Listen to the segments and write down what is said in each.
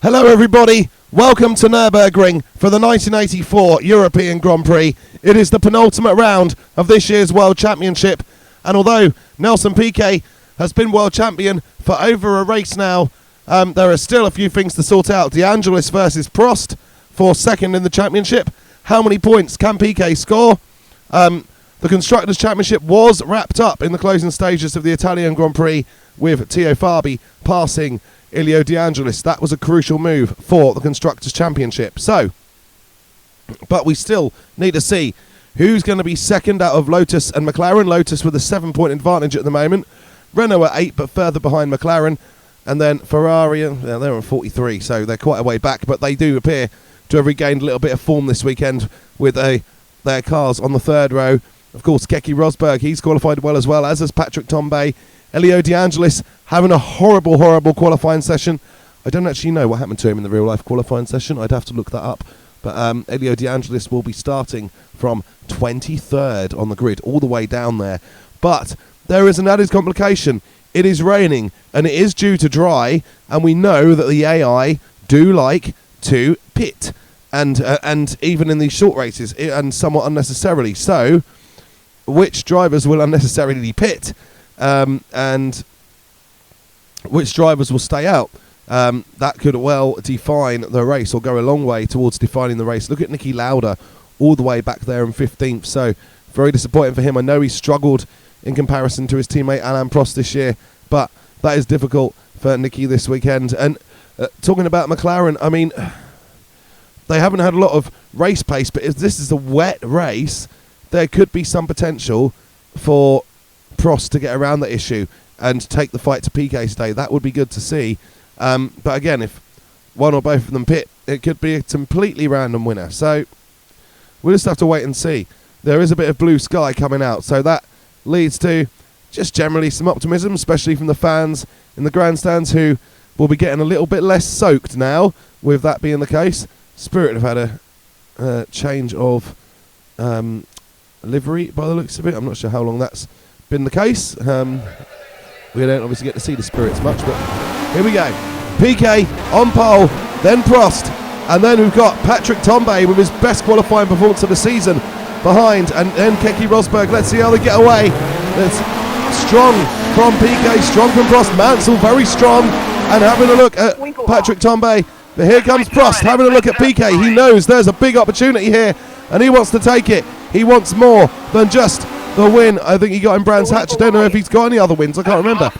Hello everybody, welcome to Nürburgring for the 1984 European Grand Prix. It is the penultimate round of this year's World Championship, and although Nelson Piquet has been World Champion for over a race now, there are still a few things to sort out. De Angelis versus Prost for second in the championship. How many points can Piquet score? The Constructors' Championship was wrapped up in the closing stages of the Italian Grand Prix with Teo Fabi passing Ilio De Angelis. That was a crucial move for the Constructors' Championship. But we still need to see who's going to be second out of Lotus and McLaren. Lotus with a 7-point advantage at the moment. Renault at 8, but further behind McLaren. And then Ferrari, they're on 43, so they're quite a way back. But they do appear to have regained a little bit of form this weekend with their cars on the third row. Of course, Kekerosberg, he's qualified well as well, as has Patrick Tambay. Ilio De Angelis having a horrible qualifying session. I don't actually know what happened to him in the real-life qualifying session. I'd have to look that up. But Ilio De Angelis will be starting from 23rd on the grid, all the way down there. But there is an added complication. It is raining, and it is due to dry, and we know that the AI do like to pit, and even in these short races, and somewhat unnecessarily. So, which drivers will unnecessarily pit? And which drivers will stay out? That could well define the race, or go a long way towards defining the race. Look at Niki Lauda, all the way back there in 15th. So very disappointing for him. I know he struggled in comparison to his teammate Alain Prost this year, but that is difficult for Niki this weekend. And talking about McLaren, I mean, they haven't had a lot of race pace, but if this is a wet race, there could be some potential for Prost to get around that issue and take the fight to Piquet today. That would be good to see. But again, if one or both of them pit, it could be a completely random winner. So we'll just have to wait and see. There is a bit of blue sky coming out, so that leads to just generally some optimism, especially from the fans in the grandstands, who will be getting a little bit less soaked now with that being the case. Spirit have had a change of livery by the looks of it. I'm not sure how long that's been the case. We don't obviously get to see the Spirits much, but here we go. Piquet on pole, then Prost, and then we've got Patrick Tambay with his best qualifying performance of the season behind, and then Kekerosberg. Let's see how they get away. It's strong from Piquet, strong from Prost. Mansell very strong, and having a look at Patrick Tambay. But here comes Prost having a look at Piquet. He knows there's a big opportunity here, and he wants to take it. He wants more than just the win. I think he got in Brands Hatch. I don't know if he's got any other wins. I can't remember.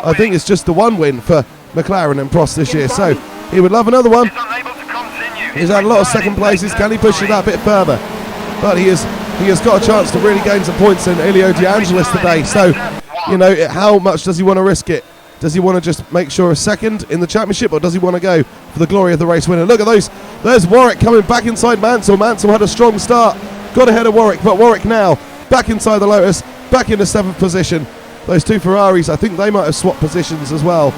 I think it's just the one win for McLaren and Prost this year. So he would love another one. He's had a lot of second places. Can he push it that bit further? But he has got a chance to really gain some points in Ilio De Angelis today. So, you know, how much does he want to risk it? Does he want to just make sure a second in the championship, or does he want to go for the glory of the race winner? Look at those. There's Warwick coming back inside Mansell. Mansell had a strong start. Got ahead of Warwick, but Warwick now back inside the Lotus, back in the 7th position. Those two Ferraris, I think they might have swapped positions as well.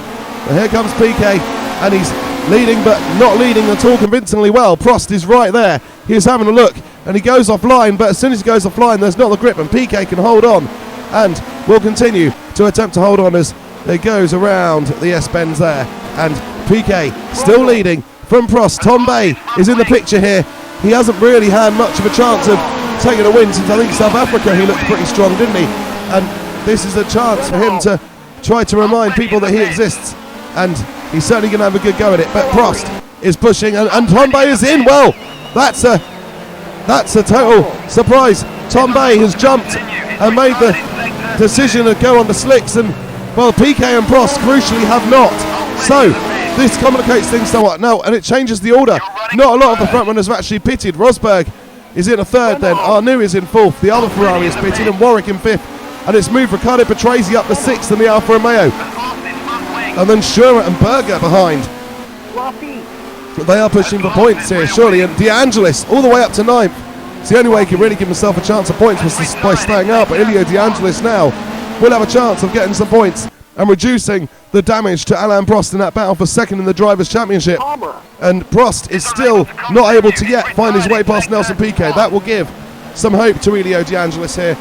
But here comes Piquet, and he's leading, but not leading at all convincingly well. Prost is right there. He's having a look, and he goes offline, but as soon as he goes offline, there's not the grip, and Piquet can hold on, and will continue to attempt to hold on as it goes around the S-bends there. And Piquet still leading from Prost. Tambay is in the picture here. He hasn't really had much of a chance of taking a win since, I think, South Africa. He looked pretty strong, didn't he? And this is a chance for him to try to remind people that he exists, and he's certainly going to have a good go at it. But Prost is pushing, and Tambay is in. Well, that's a total surprise. Tambay has jumped and made the decision to go on the slicks, and well, Piquet and Prost crucially have not. So this complicates things somewhat. No, and it changes the order. Not a lot of the front runners have actually pitted. Rosberg is in a third, then Renearnoux is in fourth. The other Ferrari is pitted, and Warwick in fifth. And it's moved riccardopatrese up to sixth in the Alfa Romeo. And then Schurer and Berger behind. They are pushing for points here, surely. And De Angelis all the way up to ninth. It's the only way he can really give himself a chance of points was by staying out. But Ilio De Angelis now will have a chance of getting some points and reducing the damage to Alain Prost in that battle for second in the Drivers' Championship. And Prost is still not able to yet find his way past Nelson Piquet. That will give some hope to Ilio De Angelis here.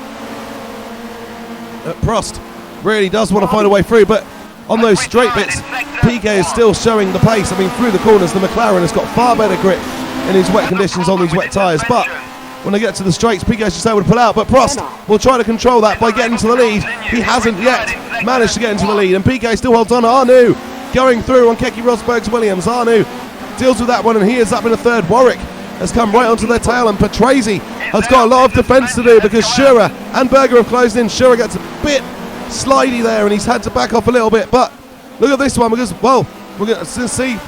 Prost really does want to find a way through, but on those straight bits, Piquet is still showing the pace. I mean, through the corners, the McLaren has got far better grip in these wet conditions on these wet tyres. But when they get to the straights, Piquet's just able to pull out. But Prost will try to control that by getting to the lead. He hasn't yet managed to get into the lead. And Piquet still holds on. Arnoux going through on Kekerosberg's Williams. Arnoux deals with that one, and he is up in a third. Warwick has come right onto their tail, and Patrese has got a lot of defence to do because Schurer and Berger have closed in. Schurer gets a bit slidey there, and he's had to back off a little bit. But look at this one, because, well, we're going to see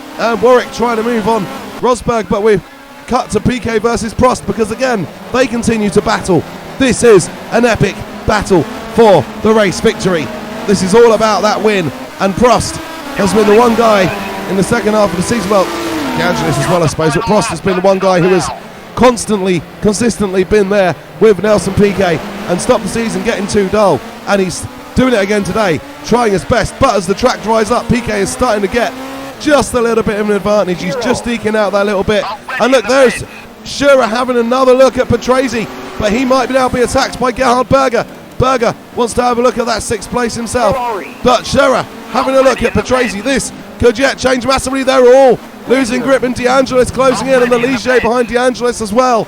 Warwick trying to move on Rosberg, but we've cut to Piquet versus Prost because, again, they continue to battle. This is an epic battle for the race victory. This is all about that win, and Prost has been the one guy in the second half of the season, well, De Angelis as well, I suppose, but Prost has been the one guy who has consistently been there with Nelson Piquet and stopped the season getting too dull, and he's doing it again today, trying his best. But as the track dries up, Piquet is starting to get just a little bit of an advantage. He's just eking out that little bit. And look, there's Schurer having another look at Patrese, but he might now be attacked by Gerhardberger. Berger wants to have a look at that sixth place himself, but Schurer having a look at Patrese. This could yet change massively. They're all losing grip, and De Angelis closing in, and the Ligier behind De Angelis as well.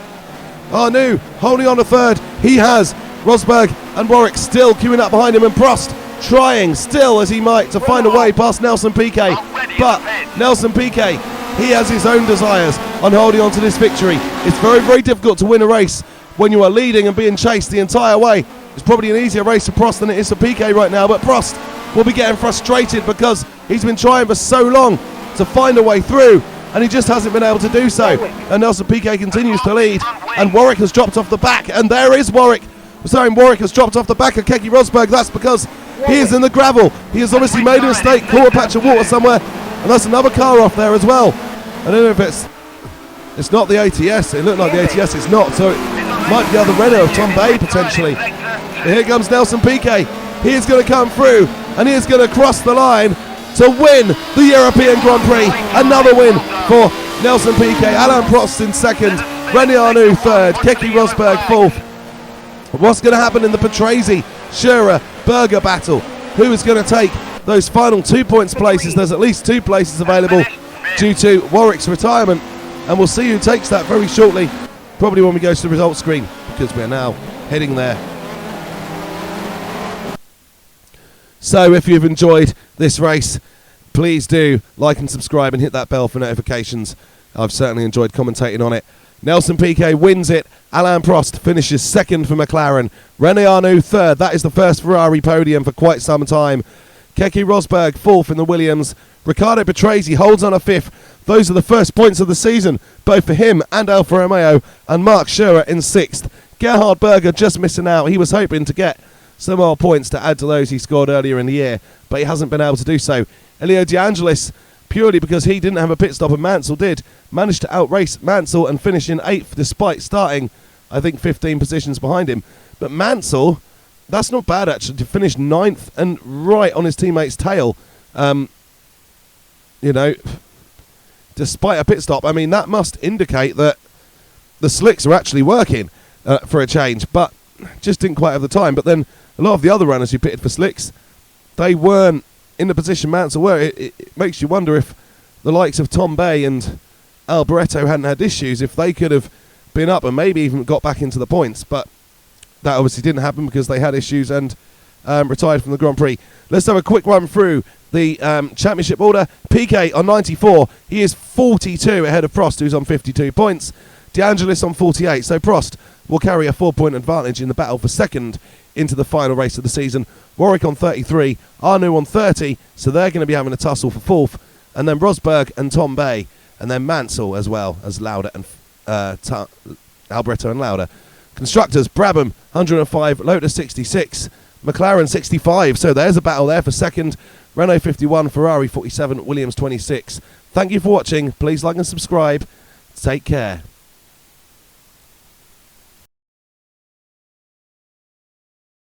Arnoux holding on to third. He has Rosberg and Warwick still queuing up behind him, and Prost trying still as he might to find a way past Nelson Piquet. But Nelson Piquet, he has his own desires on holding on to this victory. It's very, very difficult to win a race when you are leading and being chased the entire way. It's probably an easier race for Prost than it is for Piquet right now, but Prost will be getting frustrated because he's been trying for so long to find a way through, and he just hasn't been able to do so. And Nelson Piquet continues to lead, and Warwick has dropped off the back, and there is Warwick. Warwick has dropped off the back of Kekerosberg. That's because he is in the gravel. He has obviously made a mistake, caught a patch of water somewhere, and that's another car off there as well. I don't know if it's not the ATS. It looked like the ATS. It's not, so it might be the other Renault of Tom Bay potentially. And here comes Nelson Piquet. He is going to come through, and he is going to cross the line to win the European Grand Prix. Another win for Nelson Piquet. Alain Prost in second, renearnoux third, Kekerosberg fourth. What's going to happen in the Patrese, Schurer, Berger battle? Who is going to take those final 2 points places? There's at least 2 places available due to Warwick's retirement, and we'll see who takes that very shortly, probably when we go to the results screen, because we're now heading there. So if you've enjoyed this race, please do like and subscribe and hit that bell for notifications. I've certainly enjoyed commentating on it. Nelson Piquet wins it. Alain Prost finishes second for McLaren. Renearnoux third. That is the first Ferrari podium for quite some time. Kekerosberg fourth in the Williams. Riccardopatrese holds on a fifth. Those are the first points of the season, both for him and Alfa Romeo. And marcsurer in sixth. Gerhardberger just missing out. He was hoping to get some more points to add to those he scored earlier in the year, but he hasn't been able to do so. Elio De Angelis, purely because he didn't have a pit stop and Mansell did, managed to outrace Mansell and finish in 8th despite starting, I think, 15 positions behind him. But Mansell, that's not bad actually, to finish 9th and right on his teammate's tail. Despite a pit stop. I mean, that must indicate that the slicks are actually working for a change, but just didn't quite have the time. But then a lot of the other runners who pitted for slicks, they weren't in the position Mansell were. It makes you wonder if the likes of Tom Bay and Alboreto hadn't had issues, if they could have been up and maybe even got back into the points. But that obviously didn't happen because they had issues and retired from the Grand Prix. Let's have a quick run through the championship order. Piquet on 94. He is 42 ahead of Prost, who's on 52 points. De Angelis on 48. So Prost will carry a 4-point advantage in the battle for second into the final race of the season. Warwick on 33, Arnoux on 30, so they're going to be having a tussle for fourth. And then Rosberg and Tom Bay, and then Mansell as well as Lauda and Alboreto and Lauda. Constructors, Brabham 105, Lotus 66, McLaren 65. So there's a battle there for second. Renault 51, Ferrari 47, Williams 26. Thank you for watching. Please like and subscribe. Take care.